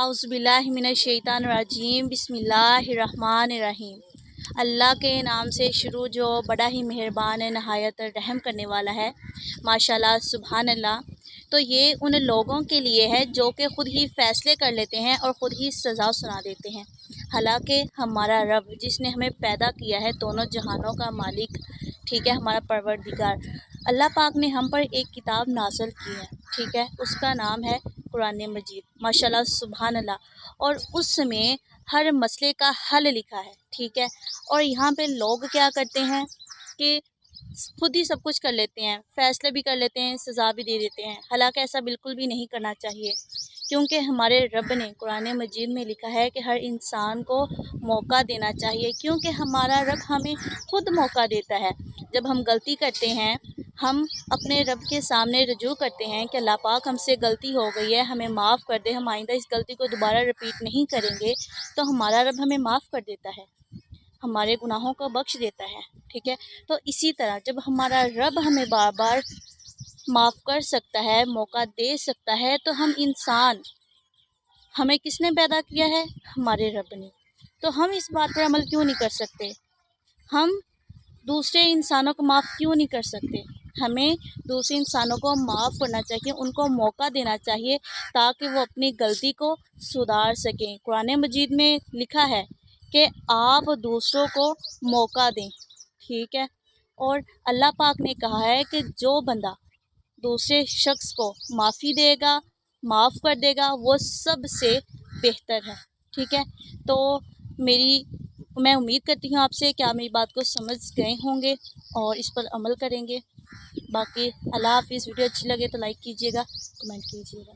اعوذ باللہ من الشیطان الرجیم بسم اللہ الرحمن الرحیم۔ اللہ کے نام سے شروع جو بڑا ہی مہربان ہے، نہایت رحم کرنے والا ہے۔ ماشاءاللہ، سبحان اللہ۔ تو یہ ان لوگوں کے لیے ہے جو کہ خود ہی فیصلے کر لیتے ہیں اور خود ہی سزا سنا دیتے ہیں۔ حالانکہ ہمارا رب جس نے ہمیں پیدا کیا ہے، دونوں جہانوں کا مالک، ٹھیک ہے، ہمارا پروردگار، اللہ پاک نے ہم پر ایک کتاب نازل کی ہے، ٹھیک ہے، اس کا نام ہے قرآن مجید۔ ماشاءاللہ، سبحان اللہ۔ اور اس میں ہر مسئلے کا حل لکھا ہے، ٹھیک ہے۔ اور یہاں پہ لوگ کیا کرتے ہیں کہ خود ہی سب کچھ کر لیتے ہیں، فیصلے بھی کر لیتے ہیں، سزا بھی دے دیتے ہیں۔ حالانکہ ایسا بالکل بھی نہیں کرنا چاہیے، کیونکہ ہمارے رب نے قرآن مجید میں لکھا ہے کہ ہر انسان کو موقع دینا چاہیے، کیونکہ ہمارا رب ہمیں خود موقع دیتا ہے۔ جب ہم غلطی کرتے ہیں، ہم اپنے رب کے سامنے رجوع کرتے ہیں کہ اللہ پاک ہم سے غلطی ہو گئی ہے، ہمیں معاف کر دے، ہم آئندہ اس غلطی کو دوبارہ رپیٹ نہیں کریں گے، تو ہمارا رب ہمیں معاف کر دیتا ہے، ہمارے گناہوں کو بخش دیتا ہے، ٹھیک ہے۔ تو اسی طرح جب ہمارا رب ہمیں بار بار معاف کر سکتا ہے، موقع دے سکتا ہے، تو ہم انسان، ہمیں کس نے پیدا کیا ہے؟ ہمارے رب نے۔ تو ہم اس بات پر عمل کیوں نہیں کر سکتے؟ ہم دوسرے انسانوں کو معاف کیوں نہیں کر سکتے؟ ہمیں دوسرے انسانوں کو معاف کرنا چاہیے، ان کو موقع دینا چاہیے تاکہ وہ اپنی غلطی کو سدھار سکیں۔ قرآن مجید میں لکھا ہے کہ آپ دوسروں کو موقع دیں، ٹھیک ہے۔ اور اللہ پاک نے کہا ہے کہ جو بندہ دوسرے شخص کو معافی دے گا، معاف کر دے گا، وہ سب سے بہتر ہے، ٹھیک ہے۔ تو میں امید کرتی ہوں آپ سے کہ آپ میری بات کو سمجھ گئے ہوں گے اور اس پر عمل کریں گے۔ باقی اللہ حافظ۔ ویڈیو اچھی لگے تو لائک کیجیے گا، کمنٹ کیجیے گا۔